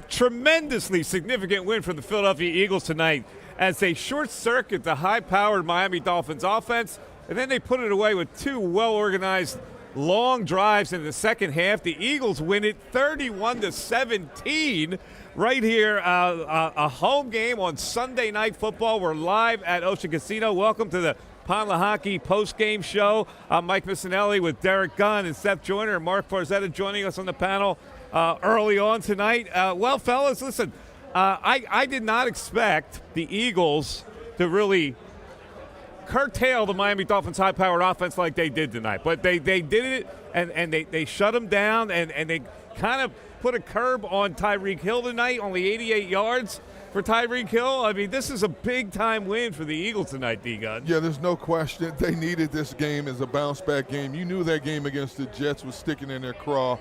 tremendously significant win for the Philadelphia Eagles tonight as they short-circuit the high-powered Miami Dolphins offense, and then they put it away with two well-organized long drives in the second half. The Eagles win it 31-17 right here, a home game on Sunday Night Football. We're live at Ocean Casino. Welcome to the Lehocky Postgame Show. I'm Mike Missinelli with Derek Gunn and Seth Joyner and Mark Farzetta joining us on the panel early on tonight. Well, fellas, listen, I did not expect the Eagles to really curtail the Miami Dolphins high-powered offense like they did tonight. But they did it, and they shut them down, and they kind of put a curb on Tyreek Hill tonight, only 88 yards for Tyreek Hill. I mean, this is a big-time win for the Eagles tonight, D-Gun. Yeah, there's no question. They needed this game as a bounce-back game. You knew that game against the Jets was sticking in their craw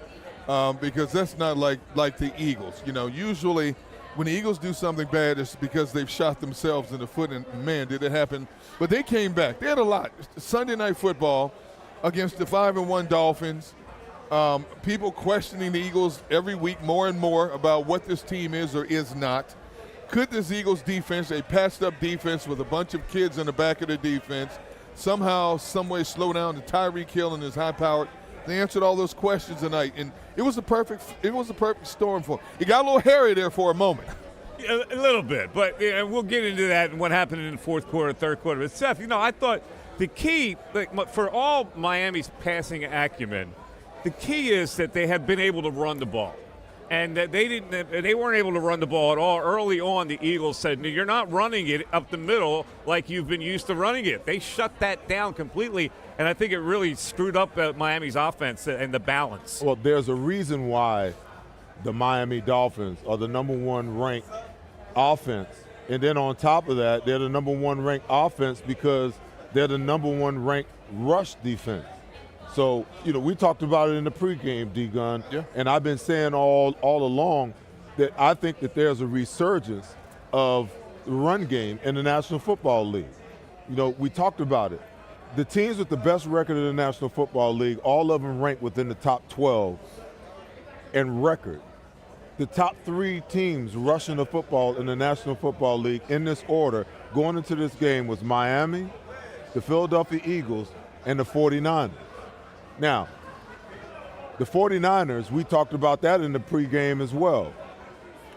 because that's not like the Eagles. You know, usually when the Eagles do something bad, it's because they've shot themselves in the foot, and, man, did it happen. But they came back. They had a lot. Sunday Night Football against the 5-1 Dolphins. People questioning the Eagles every week more and more about what this team is or is not. Could this Eagles defense, a patched-up defense with a bunch of kids in the back of the defense, somehow, some way slow down to Tyreek Hill and his high-powered? They answered all those questions tonight, and it was a perfect storm for them. It got a little hairy there for a moment. A little bit, but we'll get into that and what happened in the fourth quarter, third quarter. But, Seth, I thought the key, for all Miami's passing acumen, the key is that they have been able to run the ball. And that they weren't able to run the ball at all. Early on, the Eagles said, no, you're not running it up the middle like you've been used to running it. They shut that down completely, and I think it really screwed up Miami's offense and the balance. Well, there's a reason why the Miami Dolphins are the number one ranked offense. And then on top of that, they're the number one ranked offense because they're the number one ranked rush defense. So, we talked about it in the pregame, D-Gun, yeah. And I've been saying all along that I think that there's a resurgence of the run game in the National Football League. We talked about it. The teams with the best record in the National Football League, all of them rank within the top 12 in record. The top 3 teams rushing the football in the National Football League in this order going into this game was Miami, the Philadelphia Eagles, and the 49ers. Now, the 49ers, we talked about that in the pregame as well.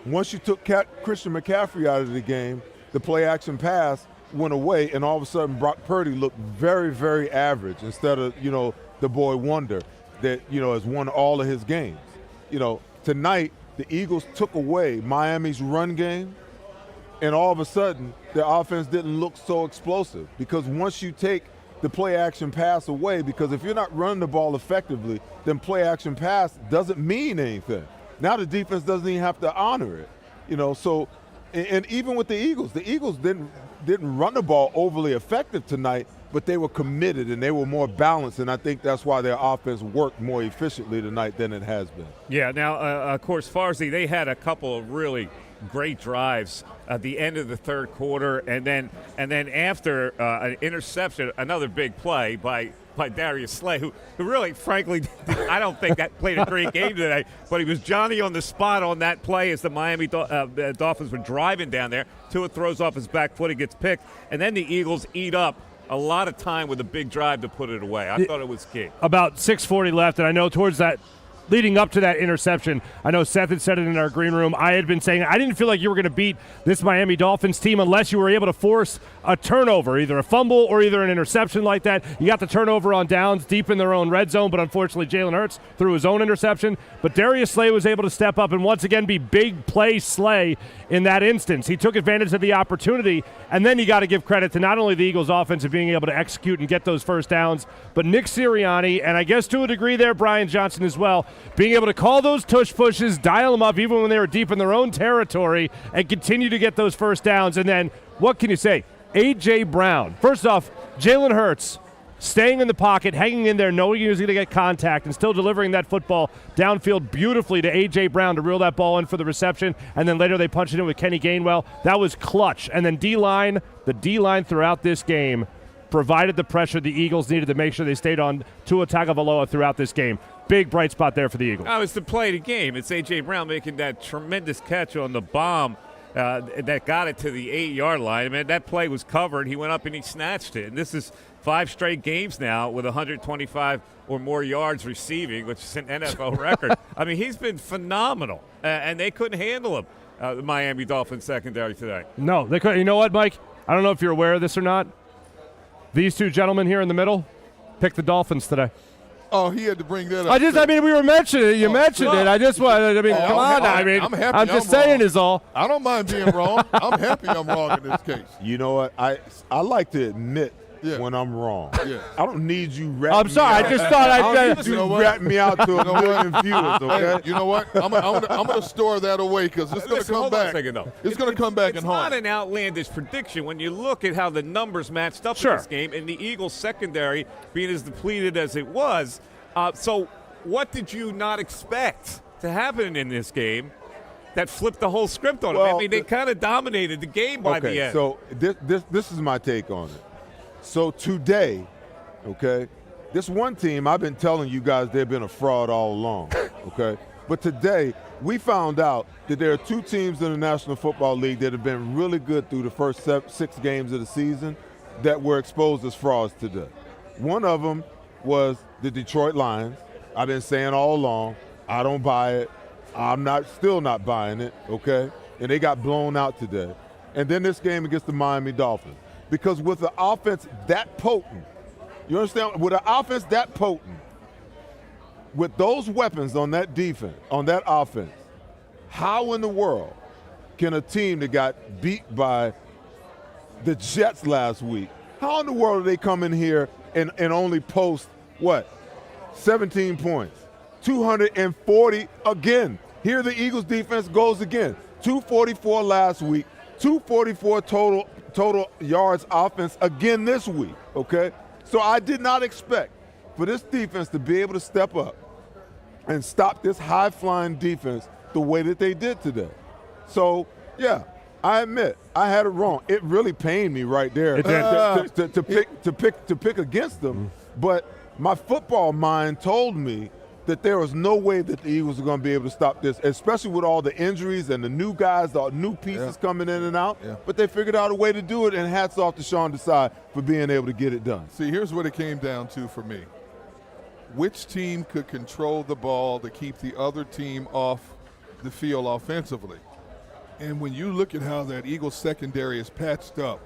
Once you took Christian McCaffrey out of the game, the play-action pass went away, and all of a sudden Brock Purdy looked very, very average instead of, the boy wonder that, has won all of his games. Tonight, the Eagles took away Miami's run game, and all of a sudden, their offense didn't look so explosive because once you take the play-action pass away, because if you're not running the ball effectively, then play-action pass doesn't mean anything. Now the defense doesn't even have to honor it, So, and even with the Eagles didn't run the ball overly effective tonight, but they were committed and they were more balanced, and I think that's why their offense worked more efficiently tonight than it has been. Yeah. Now, of course, Farzy, they had a couple of really great drives at the end of the third quarter, and then after an interception, another big play by Darius Slay, who really, frankly, I don't think that played a great game today, but he was Johnny on the spot on that play as the Miami Dolphins were driving down there. Tua throws off his back foot, he gets picked, and then the Eagles eat up a lot of time with a big drive to put it away. I thought it was key. About 6:40 left, and I know towards that leading up to that interception, I know Seth had said it in our green room. I had been saying I didn't feel like you were going to beat this Miami Dolphins team unless you were able to force a turnover, either a fumble or either an interception like that. You got the turnover on downs deep in their own red zone, but unfortunately Jalen Hurts threw his own interception. But Darius Slay was able to step up and once again be big play Slay in that instance. He took advantage of the opportunity, and then you got to give credit to not only the Eagles' offense of being able to execute and get those first downs, but Nick Sirianni, and I guess to a degree there, Brian Johnson as well, being able to call those tush pushes, dial them up even when they were deep in their own territory, and continue to get those first downs. And then, what can you say? A.J. Brown. First off, Jalen Hurts staying in the pocket, hanging in there, knowing he was going to get contact, and still delivering that football downfield beautifully to A.J. Brown to reel that ball in for the reception, and then later they punched it in with Kenny Gainwell. That was clutch. And then the D-line throughout this game provided the pressure the Eagles needed to make sure they stayed on Tua Tagovailoa throughout this game. big bright spot there for the Eagles. It's the play of the game. It's A.J. Brown making that tremendous catch on the bomb that got it to the 8-yard line. I mean, that play was covered. He went up and he snatched it. And this is 5 straight games now with 125 or more yards receiving, which is an NFL record. I mean, he's been phenomenal, and they couldn't handle him, the Miami Dolphins secondary today. No, they couldn't. You know what, Mike? I don't know if you're aware of this or not. These two gentlemen here in the middle picked the Dolphins today. Oh, he had to bring that up. I mean, we were mentioning it. You mentioned it. I just wanted. I mean, come on. I mean, I'm happy I'm just saying wrong. is all. I don't mind being wrong. I'm happy I'm wrong in this case. You know what? I like to admit when I'm wrong. Yeah. I don't need you rapping. I'm sorry. I just thought I need you rap me out to a million viewers. Okay. Hey, you know what? I'm gonna store that away because it's gonna come back. It's gonna come back and haunt. It's not an outlandish prediction when you look at how the numbers matched up in this game, and the Eagles secondary being as depleted as it was. So what did you not expect to happen in this game that flipped the whole script on them? I mean, they kind of dominated the game by the end. So this is my take on it. So today, this one team, I've been telling you guys they've been a fraud all along, But today, we found out that there are 2 teams in the National Football League that have been really good through the first 6 games of the season that were exposed as frauds today. One of them was the Detroit Lions. I've been saying all along, I don't buy it. I'm still not buying it, And they got blown out today. And then this game against the Miami Dolphins. Because with an offense that potent, you understand? With an offense that potent, with those weapons on that defense, on that offense, how in the world can a team that got beat by the Jets last week, how in the world do they come in here and only post, 17 points? 240 again. Here the Eagles defense goes again. 244 last week, 244 total yards offense again this week, So I did not expect for this defense to be able to step up and stop this high-flying defense the way that they did today. So, yeah, I admit I had it wrong. It really pained me right there to pick against them. But my football mind told me that there was no way that the Eagles are going to be able to stop this, especially with all the injuries and the new guys, the new pieces coming in and out. But they figured out a way to do it, and hats off to Sean Desai for being able to get it done. See, here's what it came down to for me. Which team could control the ball to keep the other team off the field offensively? And when you look at how that Eagles secondary is patched up,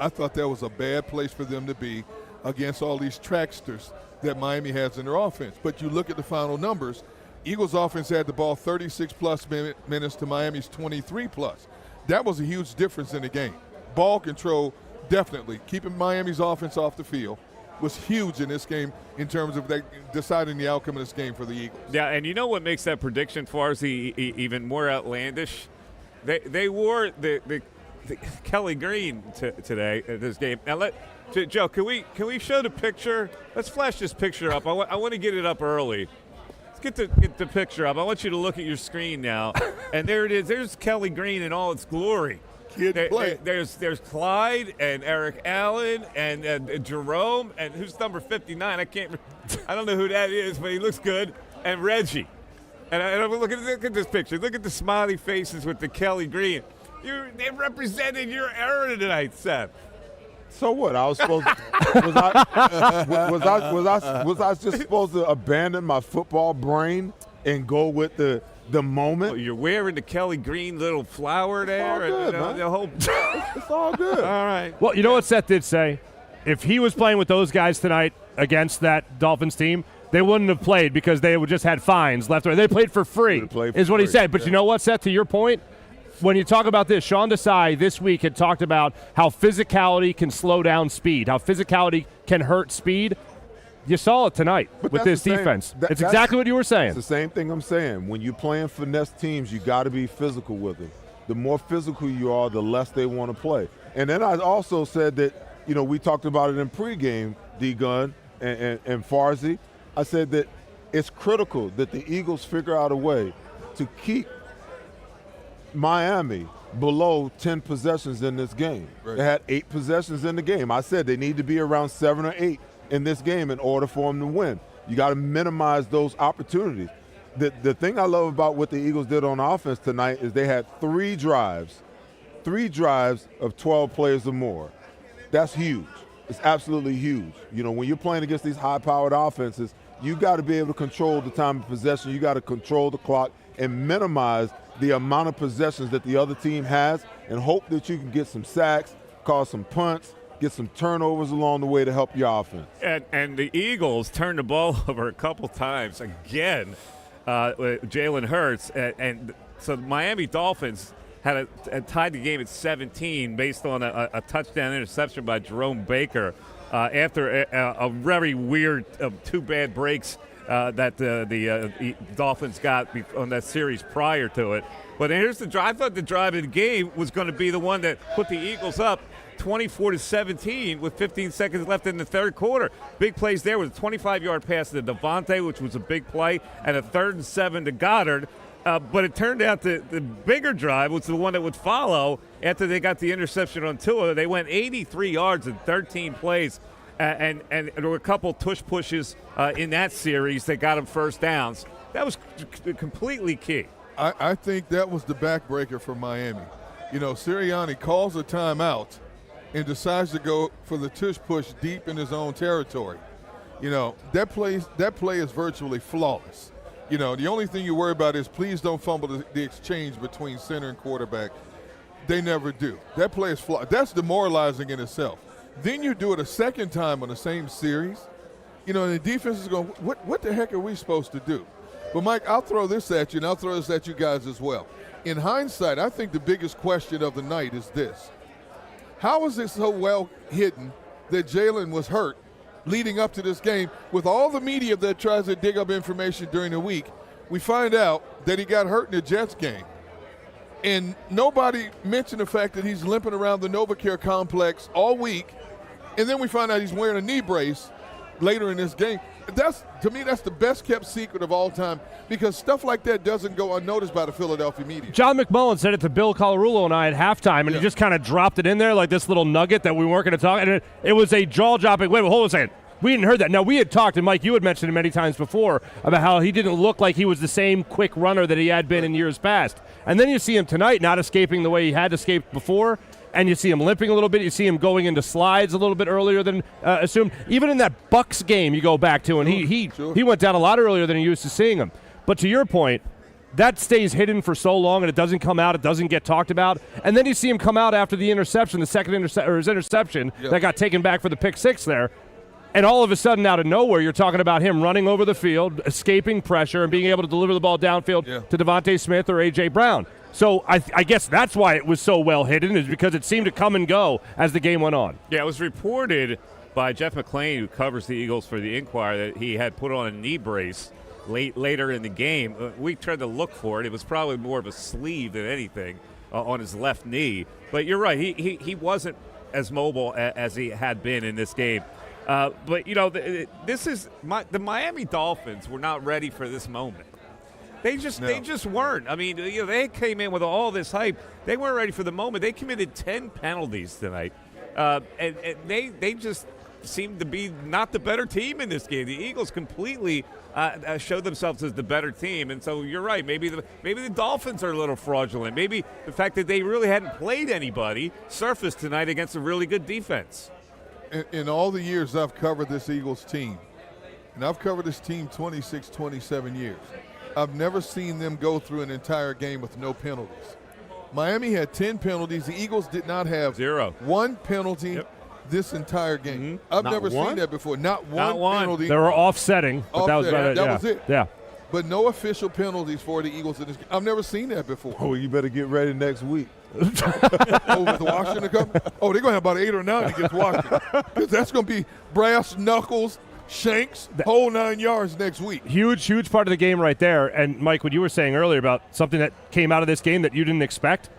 I thought that was a bad place for them to be against all these tracksters that Miami has in their offense. But you look at the final numbers, Eagles offense had the ball 36-plus minutes to Miami's 23-plus. That was a huge difference in the game. Ball control, definitely. Keeping Miami's offense off the field was huge in this game in terms of deciding the outcome of this game for the Eagles. Yeah, and you know what makes that prediction for us even more outlandish? They wore the Kelly Green today in this game. Now, Joe, can we show the picture? Let's flash this picture up. I want to get it up early. Let's get the picture up. I want you to look at your screen now. And there it is. There's Kelly Green in all its glory. There's Clyde and Eric Allen and Jerome and who's number 59? I don't know who that is, but he looks good. And Reggie. And look at this picture. Look at the smiley faces with the Kelly Green. They represented your era tonight, Seth. So what? I was supposed to, was I just supposed to abandon my football brain and go with the moment? Well, you're wearing the Kelly Green little flower there. It's all good, man. The whole It's all good. All right. Well, you know what Seth did say? If he was playing with those guys tonight against that Dolphins team, they wouldn't have played because they would just had fines left or They played for free, is what he said. But you know what, Seth, to your point, when you talk about this, Sean Desai this week had talked about how physicality can slow down speed, how physicality can hurt speed. You saw it tonight with this defense. It's exactly what you were saying. It's the same thing I'm saying. When you're playing finesse teams, you got to be physical with them. The more physical you are, the less they want to play. And then I also said that, we talked about it in pregame, D-Gun and Farzy. I said that it's critical that the Eagles figure out a way to keep Miami below 10 possessions in this game. Right. They had 8 possessions in the game. I said they need to be around 7 or 8 in this game in order for them to win. You got to minimize those opportunities. The thing I love about what the Eagles did on offense tonight is they had 3 drives of 12 plays or more. That's huge. It's absolutely huge. You know, when you're playing against these high-powered offenses, you got to be able to control the time of possession. You got to control the clock and minimize the amount of possessions that the other team has and hope that you can get some sacks, cause some punts, get some turnovers along the way to help your offense. And the Eagles turned the ball over a couple times again. Jalen Hurts, and so the Miami Dolphins had tied the game at 17 based on a touchdown interception by Jerome Baker after a very weird 2 bad breaks that the Dolphins got on that series prior to it. But here's the drive. I thought the drive of the game was going to be the one that put the Eagles up 24-17 with 15 seconds left in the third quarter. Big plays there with a 25-yard pass to Devontae, which was a big play, and a 3rd and 7 to Goddard. But it turned out that the bigger drive was the one that would follow after they got the interception on Tua. They went 83 yards in 13 plays, and there were a couple tush pushes in that series that got them first downs. That was completely key. I think that was the backbreaker for Miami. You know, Sirianni calls a timeout and decides to go for the tush push deep in his own territory. You know, that play is virtually flawless. You know, the only thing you worry about is please don't fumble the exchange between center and quarterback. They never do. That play is flawless. That's demoralizing in itself. Then you do it a second time on the same series. You know, and the defense is going, what the heck are we supposed to do? But, Mike, I'll throw this at you, and I'll throw this at you guys as well. In hindsight, I think the biggest question of the night is this. How is it so well hidden that Jalen was hurt leading up to this game? With all the media that tries to dig up information during the week, we find out that he got hurt in the Jets game. And nobody mentioned the fact that he's limping around the NovaCare complex all week. And then we find out he's wearing a knee brace later in this game. To me, that's the best kept secret of all time, because stuff like that doesn't go unnoticed by the Philadelphia media. John McMullen said it to Bill Colarulo and I at halftime, and he just kind of dropped it in there like this little nugget that we weren't going to talk. And it was a jaw-dropping. Wait, hold on a second. We hadn't heard that. Now, we had talked, and Mike, you had mentioned it many times before, about how he didn't look like he was the same quick runner that he had been in years past. And then you see him tonight not escaping the way he had escaped before, and you see him limping a little bit. You see him going into slides a little bit earlier than assumed. Even in that Bucks game you go back to, and he went down a lot earlier than he used to seeing him. But to your point, that stays hidden for so long, and it doesn't come out. It doesn't get talked about. And then you see him come out after the interception, his interception that got taken back for the pick six there. And all of a sudden, out of nowhere, you're talking about him running over the field, escaping pressure, and being able to deliver the ball downfield to Devontae Smith or A.J. Brown. So I guess that's why it was so well hidden, is because it seemed to come and go as the game went on. Yeah, it was reported by Jeff McClain, who covers the Eagles for the Inquirer, that he had put on a knee brace later in the game. We tried to look for it. It was probably more of a sleeve than anything on his left knee. But you're right. He wasn't as mobile as he had been in this game. But, you know, the Miami Dolphins were not ready for this moment. They just weren't. I mean, you know, they came in with all this hype. They weren't ready for the moment. They committed 10 penalties tonight. And they just seemed to be not the better team in this game. The Eagles completely showed themselves as the better team. And so you're right. Maybe the Dolphins are a little fraudulent. Maybe the fact that they really hadn't played anybody surfaced tonight against a really good defense. In all the years I've covered this Eagles team, and I've covered this team 26, 27 years, I've never seen them go through an entire game with no penalties. Miami had 10 penalties. The Eagles did not have 0. One penalty this entire game. I've never seen that before. Not one penalty. They were offsetting, but that was about it. That was it. Yeah. But no official penalties for the Eagles in this game. I've never seen that before. Oh, you better get ready next week. With Washington coming? Oh, they're going to have about 8 or 9 against Washington. Because that's going to be brass knuckles, shanks, whole 9 yards next week. Huge part of the game right there. And, Mike, what you were saying earlier about something that came out of this game that you didn't expect,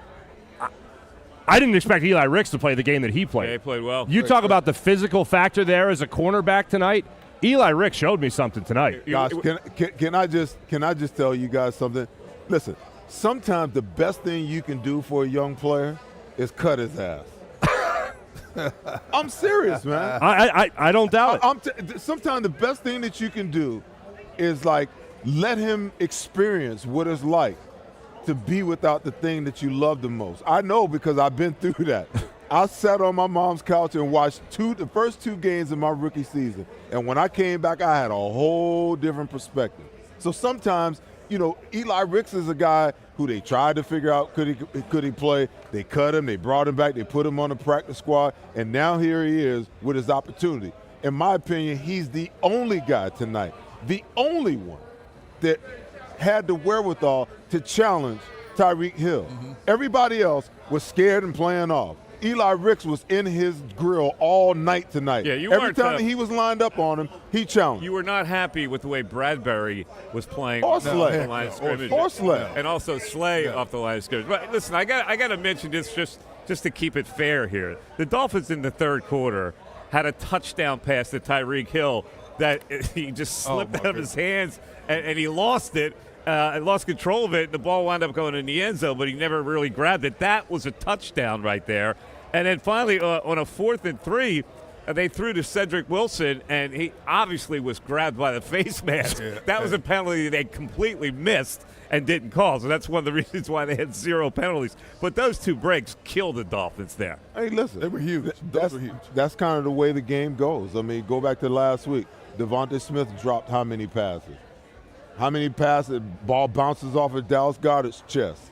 I didn't expect Eli Ricks to play the game that he played. Yeah, he played well. You talk about the physical factor there as a cornerback tonight. Eli Ricks showed me something tonight. Gosh, can I just tell you guys something? Listen, sometimes the best thing you can do for a young player is cut his ass. I'm serious, man. I don't doubt it. Sometimes the best thing that you can do is like let him experience what it's like to be without the thing that you love the most. I know because I've been through that. I sat on my mom's couch and watched the first 2 games of my rookie season. And when I came back, I had a whole different perspective. So sometimes, you know, Eli Ricks is a guy who they tried to figure out could he play. They cut him, they brought him back, they put him on the practice squad, and now here he is with his opportunity. In my opinion, he's the only guy tonight, the only one that had the wherewithal to challenge Tyreek Hill. Mm-hmm. Everybody else was scared and playing off. Eli Ricks was in his grill all night tonight. Yeah, every time he was lined up on him, he challenged. You were not happy with the way Bradbury was playing or off the line of scrimmage. Or Slay. And also Slay off the line of scrimmage. But listen, I got to mention this just to keep it fair here. The Dolphins in the third quarter had a touchdown pass to Tyreek Hill that he just slipped out of his hands and he lost it. Lost control of it. The ball wound up going in the end zone, but he never really grabbed it. That was a touchdown right there. And then finally, on a 4th and 3, they threw to Cedric Wilson, and he obviously was grabbed by the face mask. That was a penalty they completely missed and didn't call. So that's one of the reasons why they had 0 penalties. But those 2 breaks killed the Dolphins there. Hey, listen. They were huge. That's kind of the way the game goes. I mean, go back to last week. Devontae Smith dropped how many passes? How many passes, ball bounces off of Dallas Goedert's chest?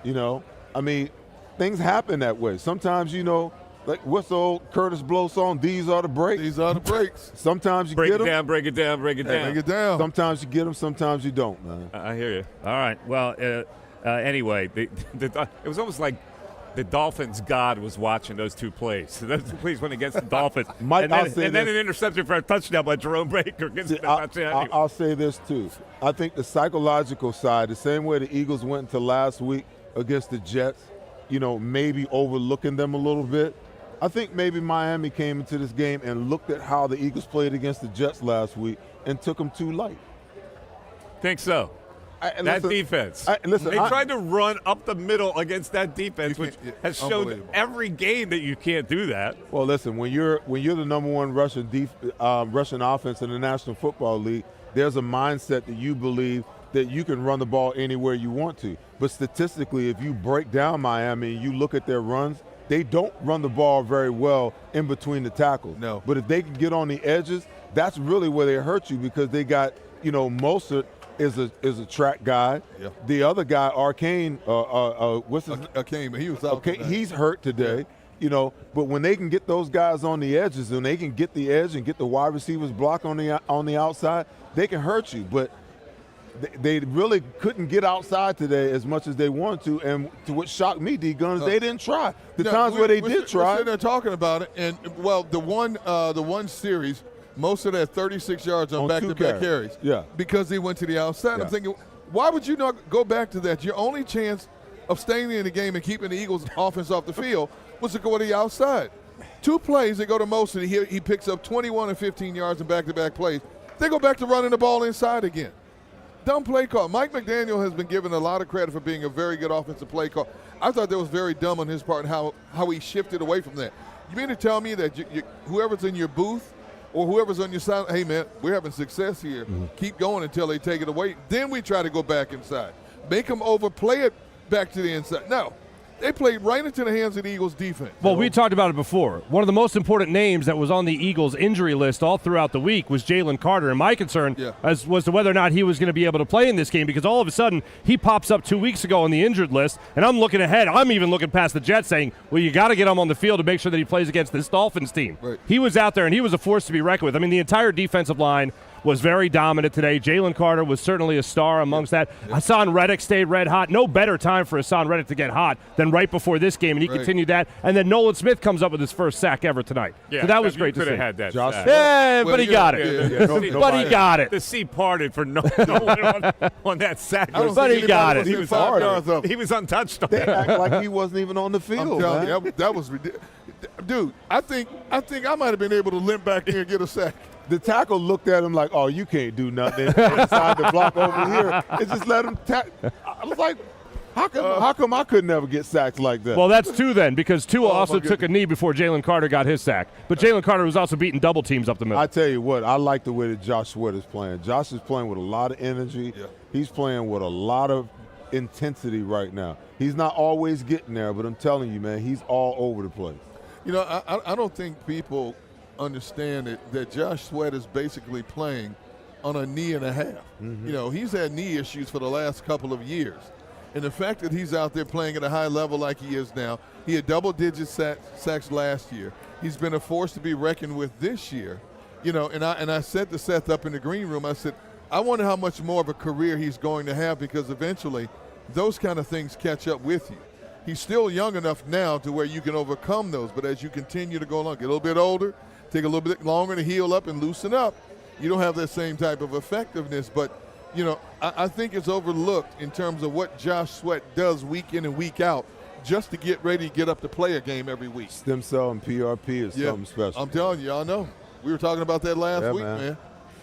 You know, I mean, things happen that way. Sometimes, you know, like what's the old Curtis Blow song, These Are the Breaks? These are the breaks. Sometimes you break get them. Break it down. Break it down. Sometimes you get them, sometimes you don't, man. I hear you. All right. Well, anyway, it was almost like the Dolphins' God was watching those 2 plays. So those 2 plays went against the Dolphins. Mike, and then an interception for a touchdown by Jerome Baker against the touchdown. I'll say this, too. I think the psychological side, the same way the Eagles went into last week against the Jets, you know, maybe overlooking them a little bit. I think maybe Miami came into this game and looked at how the Eagles played against the Jets last week and took them too light. Think so. That defense. They tried to run up the middle against that defense, which has shown every game that you can't do that. Well, listen, when you're the number 1 Russian offense in the National Football League, there's a mindset that you believe that you can run the ball anywhere you want to. But statistically, if you break down Miami and you look at their runs, they don't run the ball very well in between the tackles. No. But if they can get on the edges, that's really where they hurt you because they got, you know, Mostert is a track guy. Yeah. The other guy, Arcane, what's his name? Arcane, he was out. Okay, he's hurt today. Yeah. You know, but when they can get those guys on the edges and they can get the edge and get the wide receivers block on the outside, they can hurt you. But they really couldn't get outside today as much as they wanted to. And to what shocked me, D-Guns, they didn't try. The times where they did try. They're talking about it. And, well, the one series, most of that 36 yards on back-to-back carries. Yeah. Because they went to the outside. Yeah. I'm thinking, why would you not go back to that? Your only chance of staying in the game and keeping the Eagles' offense off the field was to go to the outside. 2 plays, they go to Mostert. He picks up 21 and 15 yards in back-to-back plays. They go back to running the ball inside again. Dumb play call. Mike McDaniel has been given a lot of credit for being a very good offensive play call. I thought that was very dumb on his part and how he shifted away from that. You mean to tell me that whoever's in your booth or whoever's on your side, hey, man, we're having success here. Mm-hmm. Keep going until they take it away. Then we try to go back inside. Make them overplay it back to the inside. No. They played right into the hands of the Eagles' defense. Well, we talked about it before. One of the most important names that was on the Eagles' injury list all throughout the week was Jalen Carter. And my concern was to whether or not he was going to be able to play in this game because all of a sudden he pops up 2 weeks ago on the injured list. And I'm looking ahead. I'm even looking past the Jets saying, well, you got to get him on the field to make sure that he plays against this Dolphins team. Right. He was out there, and he was a force to be reckoned with. I mean, the entire defensive line was very dominant today. Jalen Carter was certainly a star amongst that. Hassan Reddick stayed red hot. No better time for Hassan Reddick to get hot than right before this game, and he continued that. And then Nolan Smith comes up with his first sack ever tonight. Yeah, so that was great to see. Could have had that. Josh, but he got it. But he got it. The sea parted for Nolan on that sack. But he got it. He was 5 yards up. He was untouched on They that. act like he wasn't even on the field, man. You, that was ridiculous. Dude, I think I might have been able to limp back here and get a sack. The tackle looked at him like, oh, you can't do nothing inside the block over here. It just let him I was like, How come I could never get sacked like that? Well, that's two then, because Tua also my took a knee before Jalen Carter got his sack. But Jalen Carter was also beating double teams up the middle. I tell you what, I like the way that Josh Sweat is playing. Josh is playing with a lot of energy. Yeah. He's playing with a lot of intensity right now. He's not always getting there, but I'm telling you, man, he's all over the place. You know, I don't think people understand that Josh Sweat is basically playing on a knee and a half. You know, he's had knee issues for the last couple of years. And the fact that he's out there playing at a high level like he is now, he had double-digit sacks last year. He's been a force to be reckoned with this year. You know, and I said to Seth up in the green room, I said, I wonder how much more of a career he's going to have, because eventually those kind of things catch up with you. He's still young enough now to where you can overcome those, but as you continue to go along, get a little bit older, take a little bit longer to heal up and loosen up, you don't have that same type of effectiveness. But you know, I think it's overlooked in terms of what Josh Sweat does week in and week out just to get ready to get up to play a game every week. Stem cell and PRP is something special. I'm telling you, I know. We were talking about that last week, man.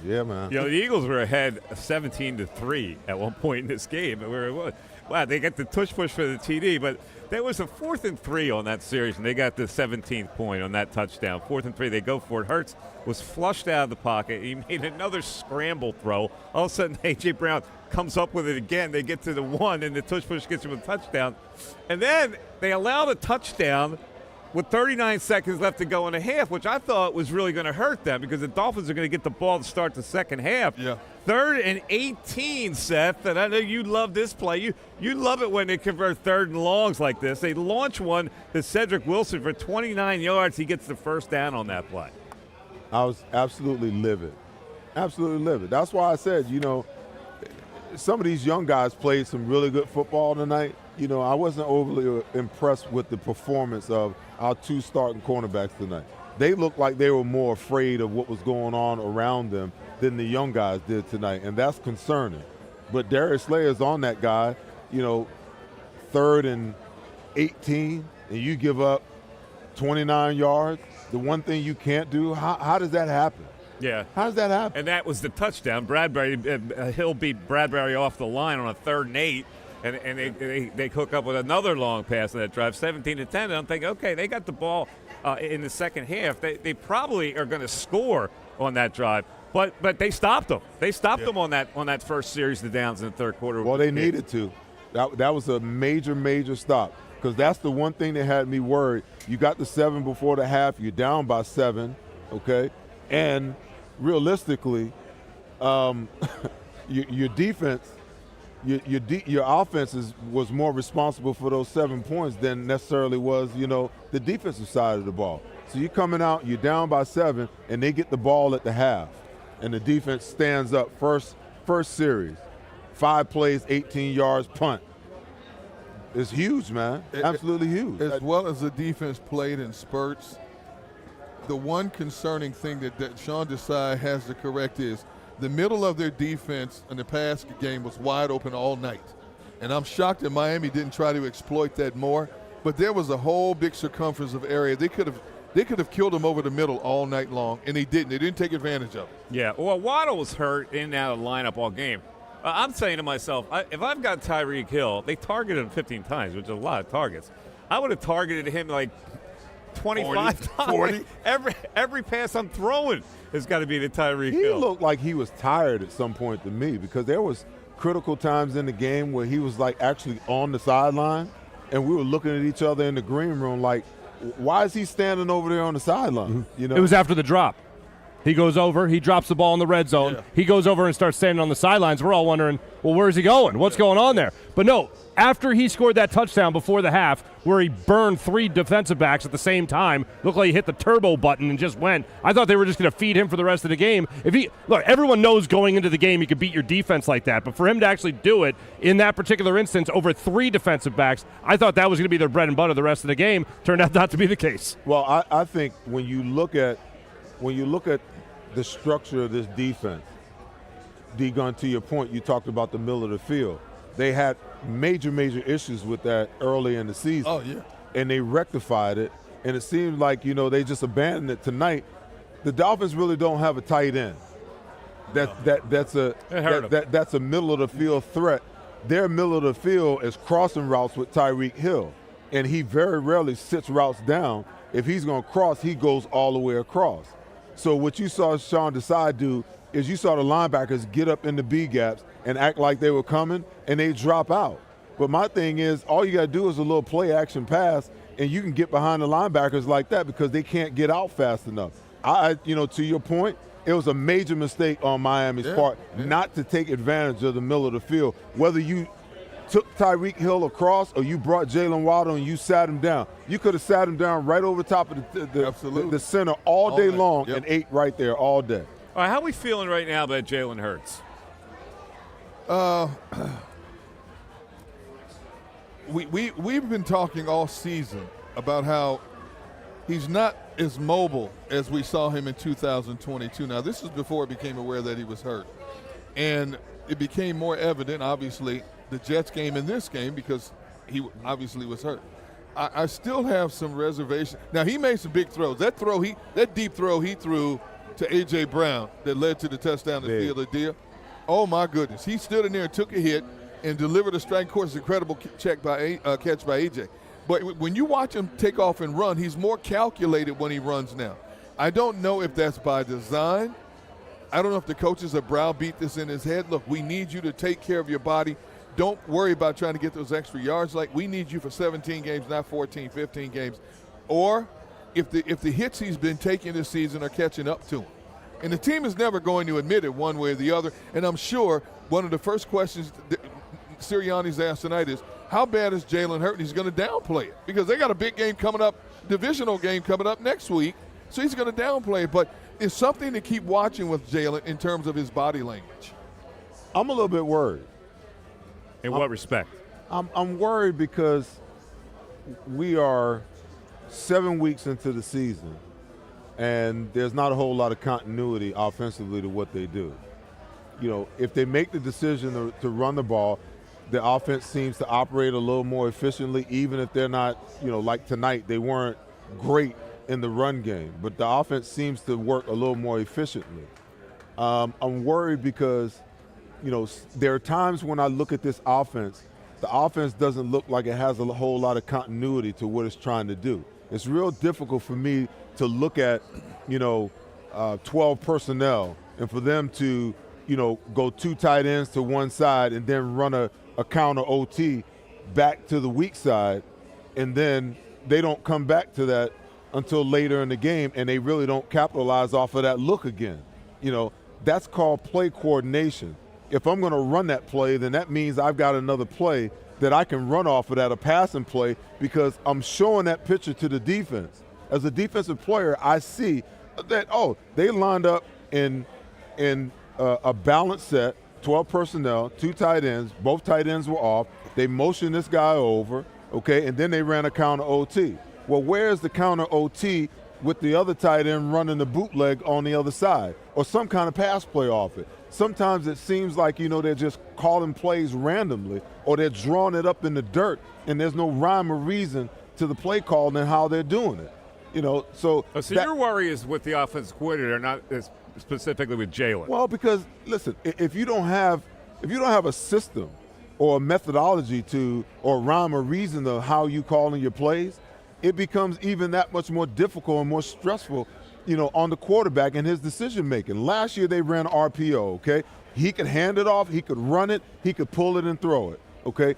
Yeah, man. You know, the Eagles were ahead 17-3 at one point in this game. Where it was, wow, they got the tush push for the TD, but there was a 4th and 3 on that series, and they got the 17th point on that touchdown. 4th and 3, they go for it. Hurts was flushed out of the pocket. He made another scramble throw. All of a sudden, A.J. Brown comes up with it again. They get to the 1, and the tush push gets him a touchdown. And then they allowed a touchdown with 39 seconds left to go in the half, which I thought was really going to hurt them, because the Dolphins are going to get the ball to start the second half. Yeah. 3rd and 18, Seth, and I know you love this play. You love it when they convert 3rd and longs like this. They launch one to Cedric Wilson for 29 yards. He gets the first down on that play. I was absolutely livid. Absolutely livid. That's why I said, you know, some of these young guys played some really good football tonight. You know, I wasn't overly impressed with the performance of our 2 starting cornerbacks tonight. They looked like they were more afraid of what was going on around them than the young guys did tonight, and that's concerning. But Darius Slayer's on that guy, you know, 3rd and 18, and you give up 29 yards. The one thing you can't do, how does that happen? Yeah. How does that happen? And that was the touchdown. Bradbury, Hill beat Bradbury off the line on a 3rd and 8. And they hook up with another long pass on that drive, 17-10. And I'm thinking, okay, they got the ball in the second half. They probably are going to score on that drive, but they stopped them. They stopped them on that first series of downs in the 3rd quarter. Well, they needed to. That was a major stop, because that's the one thing that had me worried. You got the 7 before the half. You're down by 7, okay? And realistically, your defense. Your offense was more responsible for those 7 points than necessarily was, you know, the defensive side of the ball. So you're coming out, you're down by 7, and they get the ball at the half, and the defense stands up first series, 5 plays, 18 yards, punt. It's huge, man. Absolutely huge. As well as the defense played in spurts, the one concerning thing that Sean Desai has to correct is the middle of their defense in the past game was wide open all night. And I'm shocked that Miami didn't try to exploit that more. But there was a whole big circumference of area. They could have killed them over the middle all night long, and they didn't. They didn't take advantage of it. Yeah, well, Waddle was hurt in and out of the lineup all game. I'm saying to myself, if I've got Tyreek Hill, they targeted him 15 times, which is a lot of targets. I would have targeted him like 25 times. 40. Every pass I'm throwing has got to be to Tyreek Hill. He looked like he was tired at some point to me, because there was critical times in the game where he was like actually on the sideline, and we were looking at each other in the green room like, why is he standing over there on the sideline? You know, It was after the drop. He goes over, he drops the ball in the red zone. Yeah. He goes over and starts standing on the sidelines. We're all wondering, well, where's he going? What's going on there? But no, after he scored that touchdown before the half, where he burned 3 defensive backs at the same time, looked like he hit the turbo button and just went. I thought they were just going to feed him for the rest of the game. Look, everyone knows going into the game you could beat your defense like that, but for him to actually do it in that particular instance over 3 defensive backs, I thought that was going to be their bread and butter the rest of the game. Turned out not to be the case. well, I think when you look at the structure of this defense, D-Gun, to your point, you talked about the middle of the field. They had major issues with that early in the season. Oh, yeah. And they rectified it, and it seemed like, you know, they just abandoned it tonight. The Dolphins really don't have a tight end. That's a middle of the field threat their middle of the field is crossing routes with Tyreek Hill, and he very rarely sits routes down. If he's going to cross, he goes all the way across. So what you saw Sean Desai do is you saw the linebackers get up in the B gaps and act like they were coming, and they drop out. But my thing is, all you got to do is a little play action pass, and you can get behind the linebackers like that because they can't get out fast enough. To your point, it was a major mistake on Miami's part not to take advantage of the middle of the field. Whether you took Tyreek Hill across or you brought Jalen Waddle and you sat him down, you could have sat him down right over top of the center all day long and ate right there all day. All right, how are we feeling right now about Jalen Hurts? We've been talking all season about how he's not as mobile as we saw him in 2022. Now, this is before it became aware that he was hurt. And it became more evident, obviously, the Jets game and this game because he obviously was hurt. I still have some reservation. Now, he made some big throws. That deep throw he threw to A.J. Brown that led to the touchdown to seal the deal. Oh, my goodness. He stood in there and took a hit and delivered a strike. Of course, incredible catch by A.J. But when you watch him take off and run, he's more calculated when he runs now. I don't know if that's by design. I don't know if the coaches have browbeat this in his head. Look, we need you to take care of your body. Don't worry about trying to get those extra yards. Like, we need you for 17 games, not 14, 15 games. Or if the hits he's been taking this season are catching up to him. And the team is never going to admit it one way or the other. And I'm sure one of the first questions Sirianni's asked tonight is, how bad is Jalen hurt? And he's going to downplay it because they got a big game coming up, divisional game coming up next week. So he's going to downplay it. But it's something to keep watching with Jalen in terms of his body language. I'm a little bit worried. In what respect? I'm worried because we are 7 weeks into the season, and there's not a whole lot of continuity offensively to what they do. You know, if they make the decision to run the ball, the offense seems to operate a little more efficiently, even if they're not, like tonight, they weren't great in the run game. But the offense seems to work a little more efficiently. I'm worried because, there are times when I look at this offense, the offense doesn't look like it has a whole lot of continuity to what it's trying to do. It's real difficult for me to look at, 12 personnel and for them to, go 2 tight ends to one side and then run a counter OT back to the weak side, and then they don't come back to that until later in the game, and they really don't capitalize off of that look again. That's called play coordination. If I'm going to run that play, then that means I've got another play that I can run off of that, a passing play, because I'm showing that picture to the defense. As a defensive player, I see that, they lined up in a balanced set, 12 personnel, 2 tight ends, both tight ends were off. They motioned this guy over, okay, and then they ran a counter OT. Well, where's the counter OT with the other tight end running the bootleg on the other side or some kind of pass play off it? Sometimes it seems like, they're just calling plays randomly or they're drawing it up in the dirt and there's no rhyme or reason to the play call and how they're doing it. So your worry is with the offensive coordinator, not specifically with Jalen. Well, because listen, if you don't have a system or a methodology or rhyme or reason of how you calling your plays, it becomes even that much more difficult and more stressful, on the quarterback and his decision making. Last year they ran RPO, okay? He could hand it off, he could run it, he could pull it and throw it, okay?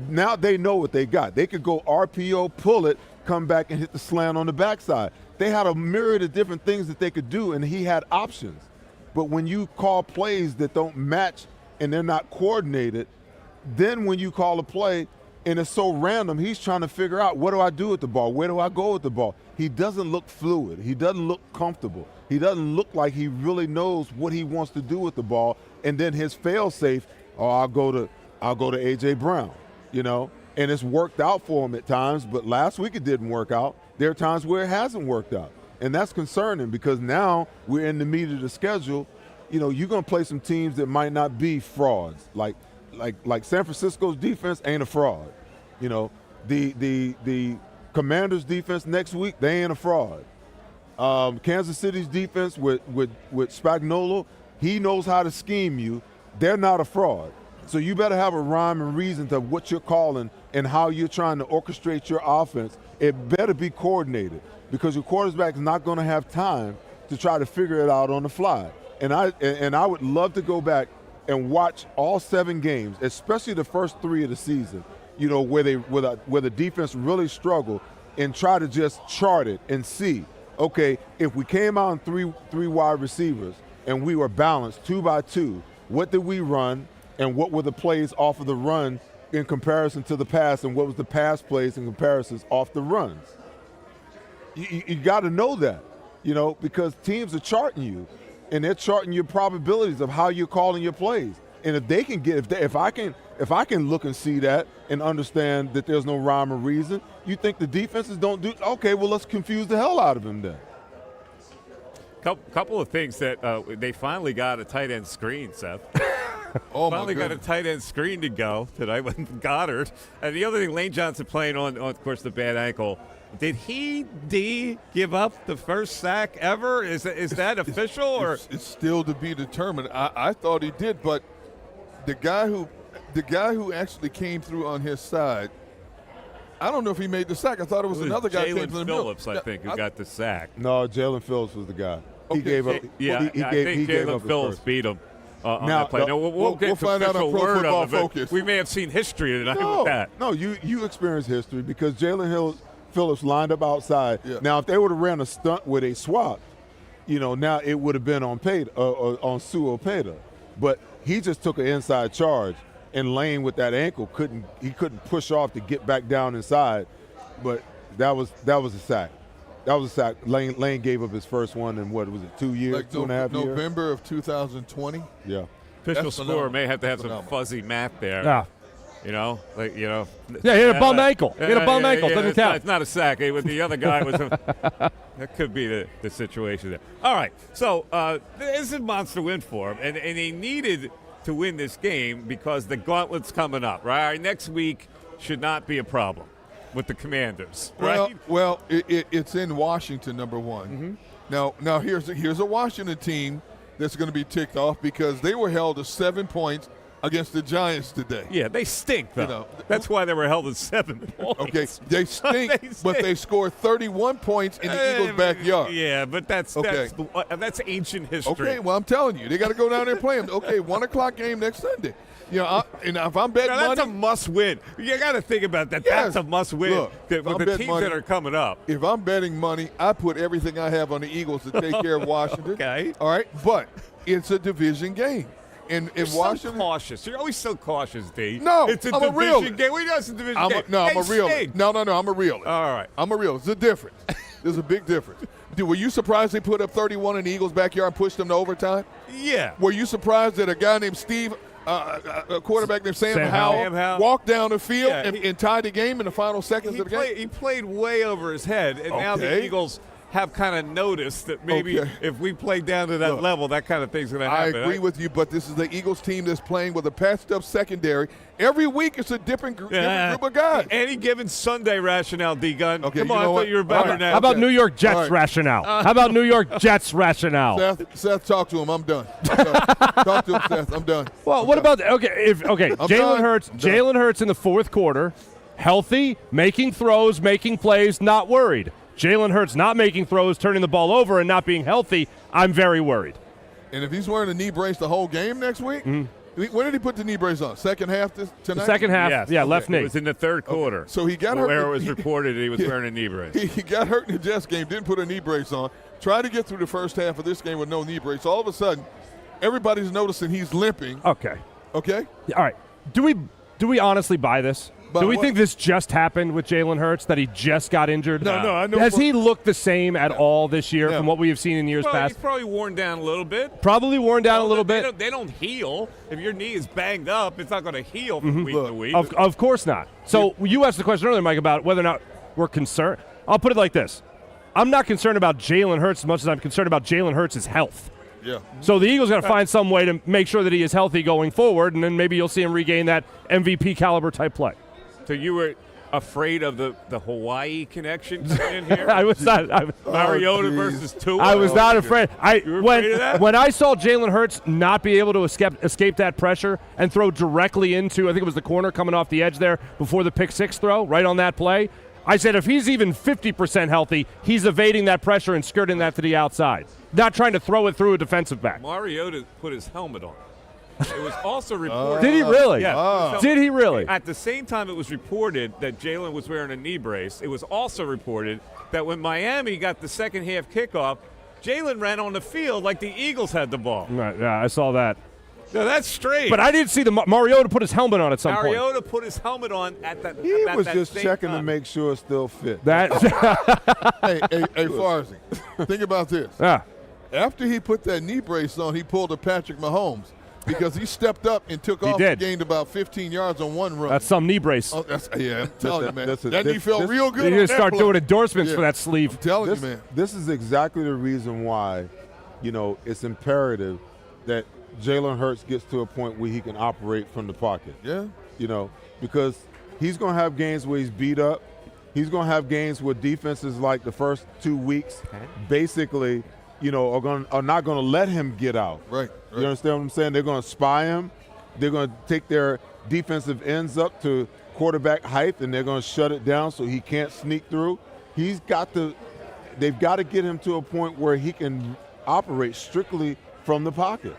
Now they know what they got. They could go RPO, pull it, come back and hit the slant on the backside. They had a myriad of different things that they could do, and he had options. But when you call plays that don't match and they're not coordinated, then when you call a play and it's so random, he's trying to figure out, what do I do with the ball? Where do I go with the ball? He doesn't look fluid. He doesn't look comfortable. He doesn't look like he really knows what he wants to do with the ball. And then his fail-safe, I'll go to A.J. Brown, And it's worked out for him at times, but last week it didn't work out. There are times where it hasn't worked out. And that's concerning because now we're in the meat of the schedule. You're going to play some teams that might not be frauds. Like San Francisco's defense ain't a fraud. The Commanders' defense next week, they ain't a fraud. Kansas City's defense with Spagnuolo, he knows how to scheme you. They're not a fraud. So you better have a rhyme and reason to what you're calling and how you're trying to orchestrate your offense. It better be coordinated because your quarterback is not going to have time to try to figure it out on the fly. And I would love to go back and watch all 7 games, especially the first 3 of the season, you know, where the defense really struggled, and try to just chart it and see, okay, if we came out in three wide receivers and we were balanced 2 by 2, what did we run and what were the plays off of the run in comparison to the pass, and what was the pass plays in comparisons off the runs? You got to know that, you know, because teams are charting you, and they're charting your probabilities of how you're calling your plays. And if they can get, if I can look and see that and understand that there's no rhyme or reason, you think the defenses don't do? Okay, well, let's confuse the hell out of them then. Couple of things that they finally got a tight end screen, Seth. Finally got a tight end screen to go tonight with Goddard. And the other thing, Lane Johnson playing on, of course, the bad ankle. Did he give up the first sack ever? Is that official, or it's still to be determined? I thought he did, but the guy who actually came through on his side, I don't know if he made the sack. I thought it was another guy. Jalen Phillips, I think, who got the sack. No, Jalen Phillips was the guy. Okay. He gave up. Yeah, I think Jalen Phillips beat him. On that play. We'll find out on Pro Football Focus. We may have seen history tonight with that. No, you experienced history because Jalen Phillips lined up outside. Yeah. Now, if they would have ran a stunt with a swap, you know, now it would have been on Sue Opeda. But he just took an inside charge, and Lane with that ankle couldn't push off to get back down inside. But that was a sack. That was a sack. Lane gave up his first one in, what was it, 2 years, like 2.5 years? November of 2020. Yeah. Official score may have to have some fuzzy math there. Yeah. You know, like, you know. Yeah, he had a bum ankle. He had a bum ankle. Doesn't count. It's not a sack. With the other guy was that could be the situation there. All right. So this is a monster win for him, and they needed to win this game because the gauntlet's coming up, right? Our next week should not be a problem with the Commanders, right? Well, it's in Washington, number one. Mm-hmm. Now here's a Washington team that's going to be ticked off because they were held to 7 points against the Giants today. Yeah, they stink, though. You know, that's why they were held at 7 points. Okay, they stink, but they scored 31 points in the Eagles' backyard. Yeah, but that's ancient history. Okay, well, I'm telling you, they got to go down there and play them. Okay, 1 o'clock game next Sunday. You know, and if I'm betting money, that's a must-win. You got to think about that. Yes. That's a must-win. Look, with the teams that are coming up. If I'm betting money, I put everything I have on the Eagles to take care of Washington. Okay. All right, but it's a division game. And in Washington, so cautious. You're always so cautious, D. No, it's a I'm division a realist. game. We know it's a division game. I'm a realist. No, I'm a realist. All right. I'm a realist. There's a difference. There's a big difference. Dude, were you surprised they put up 31 in the Eagles' backyard and pushed them to overtime? Yeah. Were you surprised that a guy named Steve, a quarterback named Sam Howell, walked down the field and tied the game in the final seconds of the game? He played way over his head, and now the Eagles have kind of noticed that maybe if we play down to that level, that kind of thing's going to happen. I agree with you, but this is the Eagles team that's playing with a patched-up secondary. Every week it's a different group of guys. Any given Sunday rationale, D-Gun. Okay, Come on, I thought you were better now. How about New York Jets rationale? How about New York Jets rationale? Seth, talk to him. I'm done. Talk to him, Seth. I'm done. Well, what about Jalen Hurts in the fourth quarter, healthy, making throws, making plays, not worried. Jalen Hurts not making throws, turning the ball over, and not being healthy, I'm very worried. And if he's wearing a knee brace the whole game next week, when did he put the knee brace on? Second half tonight? The second half, left knee. It was in the third quarter. So he got hurt. Where it was reported he was wearing a knee brace. He got hurt in the Jets game, didn't put a knee brace on, tried to get through the first half of this game with no knee brace. All of a sudden, everybody's noticing he's limping. Okay. Okay? All right. Do we honestly buy this? Do we think this just happened with Jalen Hurts, that he just got injured? No, I know. Has he looked the same at all this year from what we have seen in years past? He's probably worn down a little bit. Probably worn down a little bit. They don't heal. If your knee is banged up, it's not going to heal from week to week. Of course not. So you asked the question earlier, Mike, about whether or not we're concerned. I'll put it like this. I'm not concerned about Jalen Hurts as much as I'm concerned about Jalen Hurts' health. Yeah. So the Eagles got to find some way to make sure that he is healthy going forward, and then maybe you'll see him regain that MVP caliber type play. So you were afraid of the Hawaii connection coming in here? I was not. Mariota versus Tua. I was not afraid. You were afraid of that? When I saw Jalen Hurts not be able to escape that pressure and throw directly into, I think it was the corner coming off the edge there before the pick six throw, right on that play, I said if he's even 50% healthy, he's evading that pressure and skirting that to the outside, not trying to throw it through a defensive back. Mariota put his helmet on. It was also reported. Did he really? Yeah. Did he really? At the same time it was reported that Jalen was wearing a knee brace, it was also reported that when Miami got the second half kickoff, Jalen ran on the field like the Eagles had the ball. Right, yeah, I saw that. Now, that's strange. But I did see the Mariota put his helmet on at some point. Mariota put his helmet on at that. He about was that just same checking time. to make sure it still fit. That. Hey, Farzi, think about this. Yeah. After he put that knee brace on, he pulled a Patrick Mahomes because he stepped up and took off did. and gained about 15 yards on one run. That's some knee brace. I'm telling you, man. That's That knee felt real good. You on need to that start play. doing endorsements Yeah. for that sleeve. I'm telling This, you, man. this is exactly the reason why, it's imperative that Jalen Hurts gets to a point where he can operate from the pocket. Yeah. Because he's going to have games where he's beat up. He's going to have games where defenses like the first 2 weeks basically, are not going to let him get out. Right. You understand what I'm saying? They're going to spy him. They're going to take their defensive ends up to quarterback height, and they're going to shut it down so he can't sneak through. They've got to get him to a point where he can operate strictly from the pocket.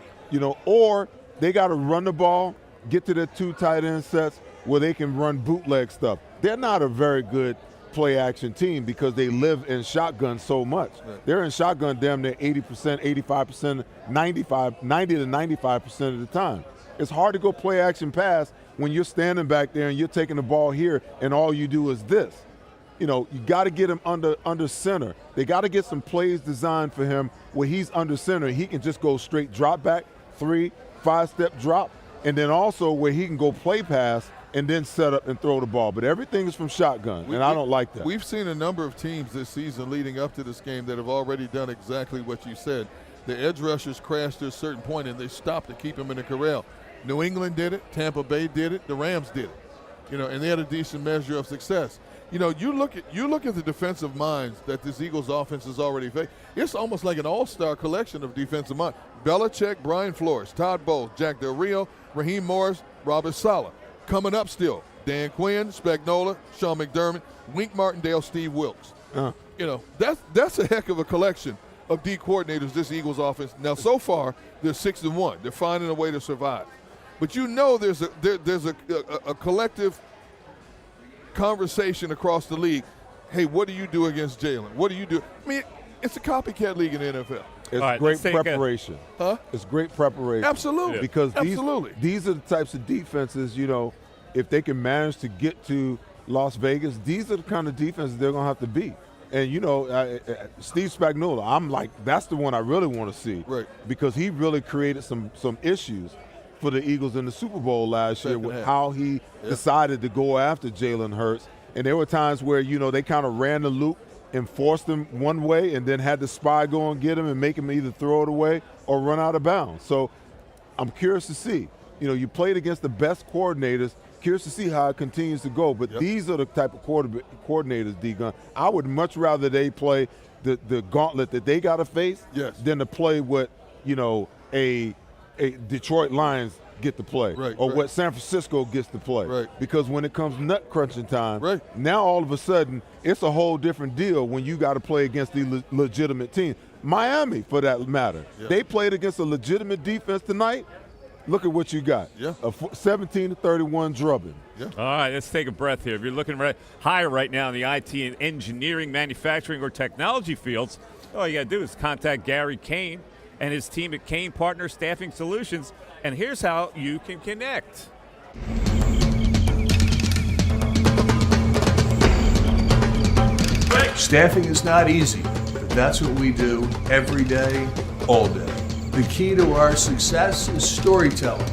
Or they got to run the ball, get to their 2 tight end sets where they can run bootleg stuff. They're not a very good play-action team because they live in shotgun so much. Right. They're in shotgun damn near 80%, 85%, 90 to 95% of the time. It's hard to go play-action pass when you're standing back there and you're taking the ball here and all you do is this. You got to get him under center. They got to get some plays designed for him where he's under center. He can just go straight drop back, 3, 5-step drop, and then also where he can go play pass and then set up and throw the ball. But everything is from shotgun, and I don't like that. We've seen a number of teams this season leading up to this game that have already done exactly what you said. The edge rushers crashed to a certain point, and they stopped to keep him in the corral. New England did it. Tampa Bay did it. The Rams did it. And they had a decent measure of success. You look at the defensive minds that this Eagles offense has already faced. It's almost like an all-star collection of defensive minds. Belichick, Brian Flores, Todd Bowles, Jack Del Rio, Raheem Morris, Robert Saleh. Coming up still, Dan Quinn, Spagnuolo, Sean McDermott, Wink Martindale, Steve Wilkes. That's a heck of a collection of D coordinators, this Eagles offense. Now, so far, they're 6-1. They're finding a way to survive. But there's a collective conversation across the league. Hey, what do you do against Jalen? What do you do? I mean, it's a copycat league in the NFL. It's right, great preparation. It's great preparation. Absolutely. Yeah. Because Absolutely. these are the types of defenses, if they can manage to get to Las Vegas, these are the kind of defenses they're going to have to beat. And, Steve Spagnuolo, I'm like, that's the one I really want to see. Right. Because he really created some issues for the Eagles in the Super Bowl last year with how he decided to go after Jalen Hurts. And there were times where, they kind of ran the loop and forced him one way and then had the spy go and get him and make him either throw it away or run out of bounds. So I'm curious to see. You played against the best coordinators. Curious to see how it continues to go. But these are the type of coordinators, D-Gun. I would much rather they play the gauntlet that they got to face than to play what, a Detroit Lions get to play what San Francisco gets to play. Right. Because when it comes nut crunching time, now all of a sudden it's a whole different deal when you got to play against the legitimate team. Miami, for that matter. They played against a legitimate defense tonight. Look at what you got. A 17-31 drubbing. All right, let's take a breath here. If you're looking higher right now in the IT and engineering, manufacturing, or technology fields, all you got to do is contact Gary Kane and his team at Kane Partner Staffing Solutions. And here's how you can connect. Staffing is not easy, but that's what we do every day, all day. The key to our success is storytelling,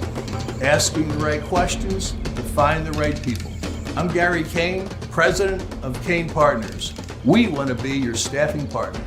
asking the right questions to find the right people. I'm Gary Kane, president of Kane Partners. We want to be your staffing partner.